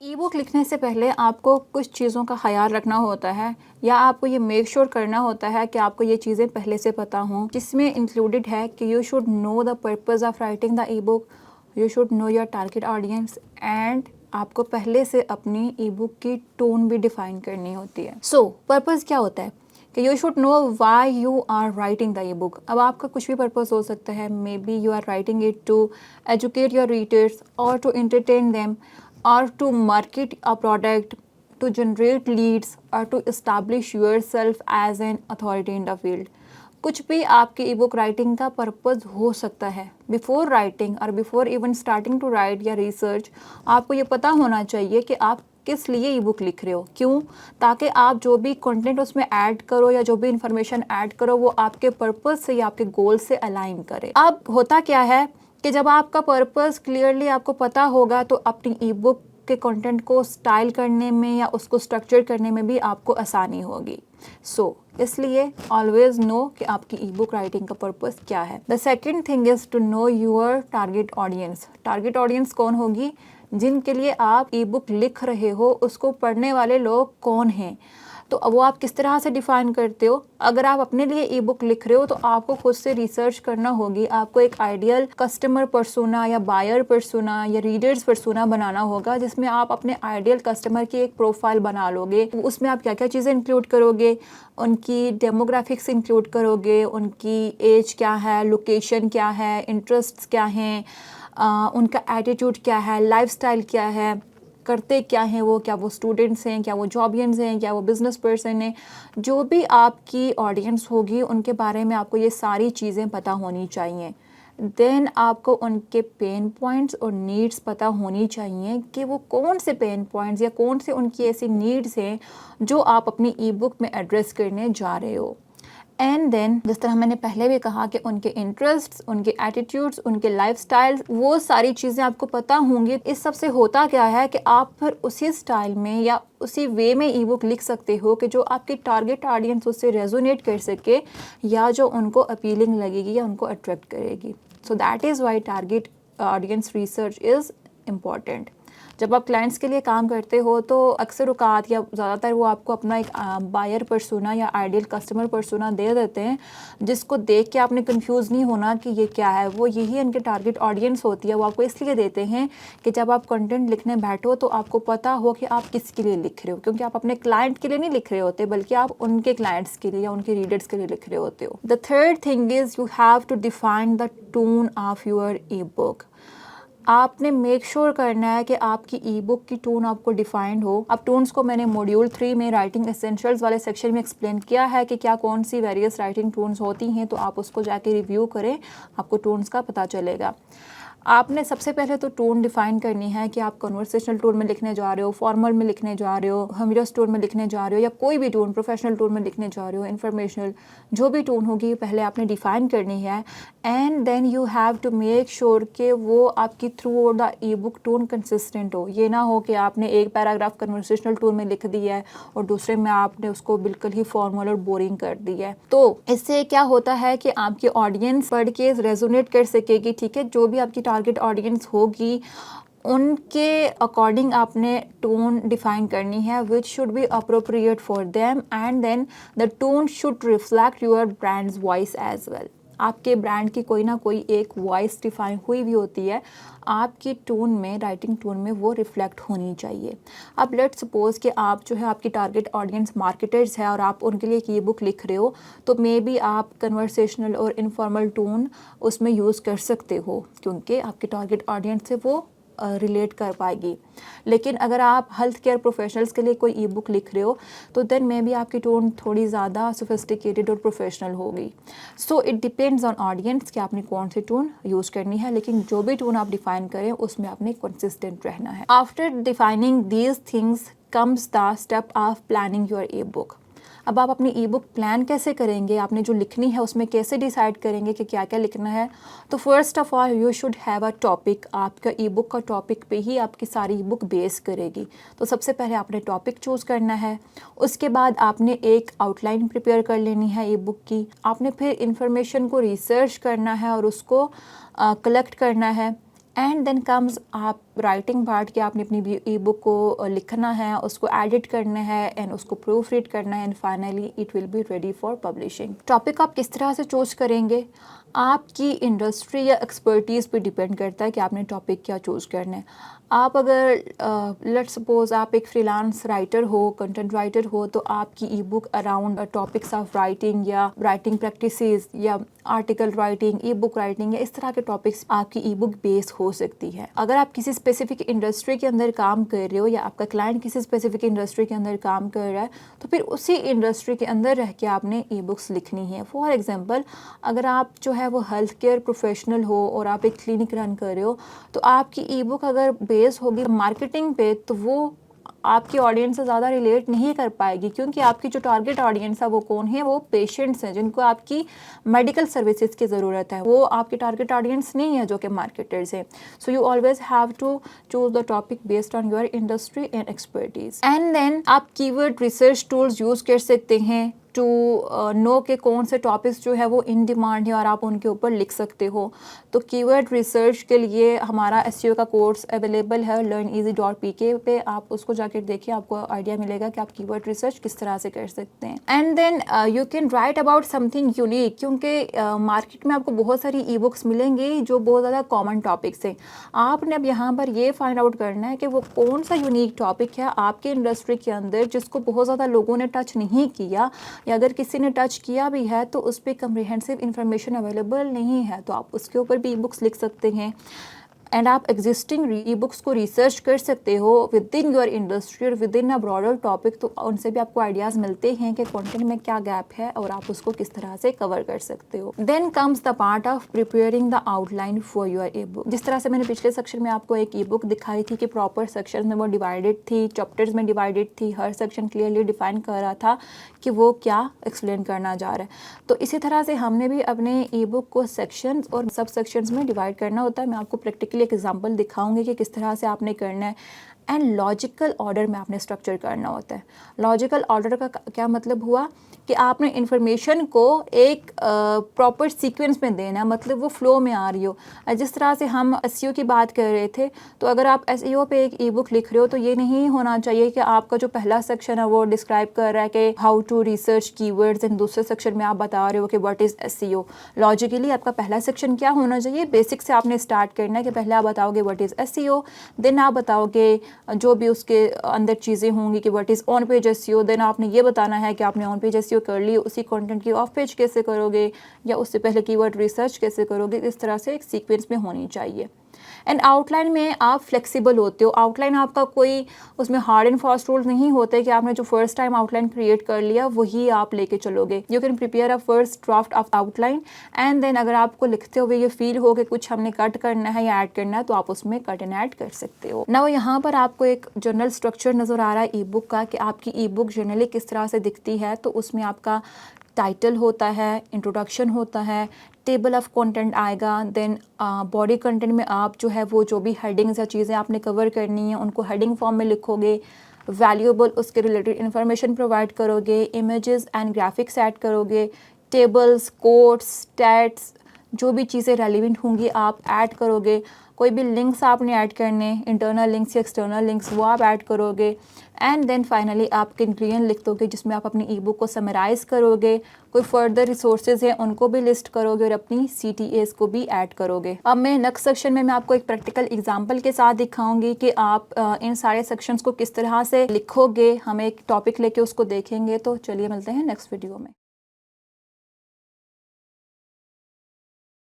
ई book लिखने से पहले आपको कुछ चीज़ों का ख़याल रखना होता है या आपको ये मेक श्योर करना होता है कि आपको ये चीज़ें पहले से पता हों, जिसमें इंक्लूडेड है कि you should know the purpose of writing the ebook, you should know your target audience and आपको पहले से अपनी ई बुक की टोन भी डिफ़ाइन करनी होती है। सो पर्पस क्या होता है कि you should know why you are writing the ebook. अब आपका कुछ भी पर्पस हो सकता है, maybe you are writing it to educate your readers और to entertain them or to market a product, to generate leads or to establish yourself as an authority in the field। कुछ भी आपकी ebook writing का purpose हो सकता है। Before writing और before even starting to write या research आपको ये पता होना चाहिए कि आप किस लिए ई बुक लिख रहे हो, क्यों, ताकि आप जो भी कंटेंट उसमें ऐड करो या जो भी इंफॉर्मेशन ऐड करो वो आपके पर्पस से या आपके गोल से अलाइन करे। अब होता क्या है कि जब आपका पर्पस क्लियरली आपको पता होगा तो अपनी ई बुक के कंटेंट को स्टाइल करने में या उसको स्ट्रक्चर करने में भी आपको आसानी होगी। इसलिए ऑलवेज नो कि आपकी ई बुक राइटिंग का पर्पस क्या है। The second thing is to know your target audience. Target audience कौन होगी? जिनके लिए आप ई बुक लिख रहे हो उसको पढ़ने वाले लोग कौन हैं, तो वो आप किस तरह से डिफ़ाइन करते हो। अगर आप अपने लिए ई बुक लिख रहे हो तो आपको खुद से रिसर्च करना होगी, आपको एक आइडियल कस्टमर पर्सोना या बायर पर्सोना या रीडर्स पर्सोना बनाना होगा, जिसमें आप अपने आइडियल कस्टमर की एक प्रोफाइल बना लोगे। उसमें आप क्या क्या चीज़ें इंक्लूड करोगे, उनकी डेमोग्राफिक्स इंक्लूड करोगे, उनकी एज क्या है, लोकेशन क्या है, इंटरेस्ट्स क्या हैं, उनका एटीट्यूड क्या है, लाइफस्टाइल क्या है, करते क्या हैं वो, क्या वो स्टूडेंट्स हैं, क्या वो जॉबियंस हैं, क्या वो बिज़नेस पर्सन हैं। जो भी आपकी ऑडियंस होगी उनके बारे में आपको ये सारी चीज़ें पता होनी चाहिए। देन आपको उनके पेन पॉइंट्स और नीड्स पता होनी चाहिए कि वो कौन से पेन पॉइंट्स या कौन से उनकी ऐसी नीड्स हैं जो आप अपनी ई बुक में एड्रेस करने जा रहे हो। एंड देन जिस तरह मैंने पहले भी कहा कि उनके इंटरेस्ट्स, उनके एटीट्यूड्स, उनके लाइफस्टाइल्स, वो सारी चीज़ें आपको पता होंगी। इस सब से होता क्या है कि आप फिर उसी स्टाइल में या उसी वे में ई बुक लिख सकते हो कि जो आपकी टारगेट ऑडियंस उससे रेजोनेट कर सके या जो उनको अपीलिंग लगेगी या उनको अट्रैक्ट करेगी। So that is why target audience research is important. जब आप क्लाइंट्स के लिए काम करते हो तो अक्सर औकात या ज़्यादातर वो आपको अपना एक बायर पर्सोना या आइडियल कस्टमर पर्सोना दे देते हैं, जिसको देख के आपने कंफ्यूज नहीं होना कि ये क्या है। वो यही उनके टारगेट ऑडियंस होती है। वो आपको इसलिए देते हैं कि जब आप कंटेंट लिखने बैठो तो आपको पता हो कि आप किसके लिए लिख रहे हो, क्योंकि आप अपने क्लाइंट के लिए नहीं लिख रहे होते बल्कि आप उनके क्लाइंट्स के लिए या उनके रीडर्स के लिए लिख रहे होते हो। The third thing is you have to define the tone of your ebook. आपने मेक श्योर करना है कि आपकी ई बुक की टोन आपको डिफाइंड हो। अब टोन्स को मैंने मॉड्यूल 3 में राइटिंग एसेंशियल्स वाले सेक्शन में एक्सप्लेन किया है कि क्या कौन सी वेरियस राइटिंग टोन्स होती हैं, तो आप उसको जाके रिव्यू करें, आपको टोन्स का पता चलेगा। आपने सबसे पहले तो टोन डिफ़ाइन करनी है कि आप कन्वर्सेशनल टोन में लिखने जा रहे हो, फॉर्मल में लिखने जा रहे हो, ह्यूमरस टोन में लिखने जा रहे हो या कोई भी टोन, प्रोफेशनल टोन में लिखने जा रहे हो, इन्फॉर्मेशनल, जो भी टोन होगी पहले आपने डिफ़ाइन करनी है। And then you have to make sure कि वो आपकी throughout the ebook tone consistent हो। ये ना हो कि आपने एक पैराग्राफ कन्वर्सेशनल टोन में लिख दिया है और दूसरे में आपने उसको बिल्कुल ही फॉर्मल और बोरिंग कर दिया है। तो इससे क्या होता है कि आपकी ऑडियंस पढ़ के रेजोनेट कर सकेगी, ठीक है। जो भी आपकी टारगेट ऑडियंस होगी उनके अकॉर्डिंग आपने टोन डिफाइन करनी है, which should be appropriate for them and then the tone should reflect your brand's voice as well. आपके ब्रांड की कोई ना कोई एक वॉइस डिफाइन हुई भी होती है, आपकी टोन में, राइटिंग टोन में वो रिफ्लेक्ट होनी चाहिए। अब लेट्स सपोज कि आप जो है आपकी टारगेट ऑडियंस मार्केटर्स है और आप उनके लिए एक ई बुक लिख रहे हो, तो मे बी आप कन्वर्सेशनल और इनफॉर्मल टोन उसमें यूज़ कर सकते हो क्योंकि आपके टारगेट ऑडियंस से वो रिलेट कर पाएगी। लेकिन अगर आप हेल्थ केयर प्रोफेशनल्स के लिए कोई ई बुक लिख रहे हो तो देन मे बी आपकी टोन थोड़ी ज़्यादा सोफिस्टिकेटेड और प्रोफेशनल होगी। So it depends on audience कि आपने कौन सी टोन यूज़ करनी है, लेकिन जो भी टोन आप डिफाइन करें उसमें आपने कंसिस्टेंट रहना है। After defining these things comes the step of planning your ebook. अब आप अपनी ई बुक प्लान कैसे करेंगे, आपने जो लिखनी है उसमें कैसे डिसाइड करेंगे कि क्या क्या लिखना है। तो first of all you should have a topic. आपका ई बुक का टॉपिक पे ही आपकी सारी ई बुक बेस करेगी। तो सबसे पहले आपने टॉपिक चूज़ करना है, उसके बाद आपने एक आउटलाइन प्रिपेयर कर लेनी है ई बुक की। आपने फिर इंफॉर्मेशन को रिसर्च करना है और उसको कलेक्ट करना है। एंड देन कम्स आप राइटिंग पार्ट कि आपने अपनी ई बुक को लिखना है, उसको एडिट करना है एंड उसको प्रूफ रीड करना है and finally it will be ready for publishing. Topic आप किस तरह से चूज़ करेंगे आपकी इंडस्ट्री या एक्सपर्टीज़ पे डिपेंड करता है कि आपने टॉपिक क्या चूज़ करना है। आप अगर लेट्स सपोज आप एक फ्रीलांस राइटर हो, कंटेंट राइटर हो, तो आपकी ई book around topics of writing या राइटिंग प्रैक्टिसेस या आर्टिकल राइटिंग, ई बुक राइटिंग या इस तरह के टॉपिक्स आपकी ई बुक बेस हो सकती है। अगर आप किसी स्पेसिफिक इंडस्ट्री के अंदर काम कर रहे हो या आपका क्लाइंट किसी स्पेसिफिक इंडस्ट्री के अंदर काम कर रहा है, तो फिर उसी इंडस्ट्री के अंदर रह के आपने ई बुक्स लिखनी है। फॉर एग्जांपल, अगर आप जो है वो हेल्थ केयर प्रोफेशनल हो और आप एक क्लिनिक रन कर रहे हो, तो आपकी ई बुक अगर बेस होगी मार्केटिंग पे, तो वो आपकी ऑडियंस से ज़्यादा रिलेट नहीं कर पाएगी, क्योंकि आपकी जो टारगेट ऑडियंस है वो कौन है, वो पेशेंट्स हैं जिनको आपकी मेडिकल सर्विसेज की ज़रूरत है। वो आपकी टारगेट ऑडियंस नहीं है जो कि मार्केटर्स हैं। So you always have to choose the topic based on your industry and expertise. And then आप कीवर्ड रिसर्च टूल्स यूज़ कर सकते हैं टू नो के कौन से टॉपिक्स जो है वो इन डिमांड है और आप उनके ऊपर लिख सकते हो। तो कीवर्ड रिसर्च के लिए हमारा एसईओ का कोर्स अवेलेबल है learneasy.pk पे, आप उसको जाकर देखिए, आपको आइडिया मिलेगा कि आप कीवर्ड रिसर्च किस तरह से कर सकते हैं। And then you can write about something unique, क्योंकि मार्केट में आपको बहुत सारी ई बुक्स मिलेंगी जो बहुत ज़्यादा कॉमन टॉपिक्स हैं। आपने अब यहाँ पर ये फाइंड आउट करना है कि वो कौन सा यूनिक टॉपिक है आपके इंडस्ट्री के अंदर जिसको बहुत ज़्यादा लोगों ने टच नहीं किया, या अगर किसी ने टच किया भी है तो उस पर कम्प्रिहेंसिव इंफॉर्मेशन अवेलेबल नहीं है, तो आप उसके ऊपर भी ई बुक्स लिख सकते हैं। एंड आप एग्जिस्टिंग ई बुक्स को रिसर्च कर सकते हो विद इन योर इंडस्ट्री और with in a broader topic, तो उनसे भी आपको आइडियाज़ मिलते हैं कि कंटेंट में क्या गैप है और आप उसको किस तरह से कवर कर सकते हो। Then comes the part of preparing the outline for your ebook. जिस तरह से मैंने पिछले सेक्शन में आपको एक ई बुक दिखाई थी कि प्रॉपर सेक्शन में वो डिवाइडेड थी, चैप्टर्स में डिवाइडेड थी, हर सेक्शन क्लियरली डिफाइन कर रहा था कि वो क्या एक्सप्लेन करना जा रहा है। तो इसी तरह से हमने भी अपने ई बुक को सेक्शंस और सब सेक्शंस में डिवाइड करना होता है। मैं आपको प्रैक्टिकली एक एग्जांपल दिखाऊंगी कि किस तरह से आपने करना है। एंड लॉजिकल ऑर्डर में आपने स्ट्रक्चर करना होता है। लॉजिकल ऑर्डर का क्या मतलब हुआ कि आपने इन्फॉर्मेशन को एक प्रॉपर सीक्वेंस में देना है, मतलब वो फ्लो में आ रही हो। जिस तरह से हम एसईओ की बात कर रहे थे, तो अगर आप एसईओ पे एक ई बुक लिख रहे हो तो ये नहीं होना चाहिए कि आपका जो पहला सेक्शन है वो डिस्क्राइब कर रहा है कि how to research keywords, and दूसरे सेक्शन में आप बता रहे हो कि व्हाट इज़ एसईओ। लॉजिकली आपका पहला सेक्शन क्या होना चाहिए, बेसिक से आपने स्टार्ट करना है कि पहले आप बताओगे व्हाट इज़ एसईओ, देन आप बताओगे जो भी उसके अंदर चीज़ें होंगी कि what is on page SEO, then आपने ये बताना है कि आपने ऑन पेज एसईओ कर ली, उसी कंटेंट की ऑफ पेज कैसे करोगे या उससे पहले कीवर्ड रिसर्च कैसे करोगे। इस तरह से एक सीक्वेंस में होनी चाहिए। एंड आउटलाइन में आप फ्लेक्सिबल होते हो। आउटलाइन आपका कोई उसमें हार्ड एंड फास्ट रूल नहीं होते कि आपने जो फर्स्ट टाइम आउटलाइन क्रिएट कर लिया वही आप लेके चलोगे। You can prepare a first draft of outline and then अगर आपको लिखते हुए ये फील हो कि कुछ हमने कट करना है या ऐड करना है, तो आप उसमें कट एंड ऐड कर सकते हो। ना यहाँ पर आपको एक जनरल स्ट्रक्चर नज़र आ रहा है ई बुक का कि आपकी ई बुक जनरली किस तरह से दिखती है। तो उसमें आपका टाइटल होता है, इंट्रोडक्शन होता है, टेबल ऑफ कंटेंट आएगा, देन बॉडी कंटेंट में आप जो है वो जो भी हेडिंग्स या चीज़ें आपने कवर करनी है उनको हेडिंग फॉर्म में लिखोगे, वैल्यूएबल उसके रिलेटेड इन्फॉर्मेशन प्रोवाइड करोगे, इमेजेस एंड ग्राफिक्स ऐड करोगे, टेबल्स, कोट्स, स्टैट्स, जो भी चीज़ें रेलिवेंट होंगी आप ऐड करोगे। कोई भी लिंक्स आपने ऐड करने, इंटरनल लिंक्स या एक्सटर्नल लिंक्स, वो आप ऐड करोगे। एंड देन फाइनली आप कंक्लूजन लिख दोगे जिसमें आप अपनी ई बुक को समराइज़ करोगे, कोई फर्दर रिसोर्सेज हैं उनको भी लिस्ट करोगे और अपनी CTAs को भी ऐड करोगे। अब मैं नेक्स्ट सेक्शन में मैं आपको एक प्रैक्टिकल एग्जांपल के साथ दिखाऊंगी कि आप इन सारे सेक्शंस को किस तरह से लिखोगे। हम एक टॉपिक लेके उसको देखेंगे। तो चलिए मिलते हैं नेक्स्ट वीडियो में।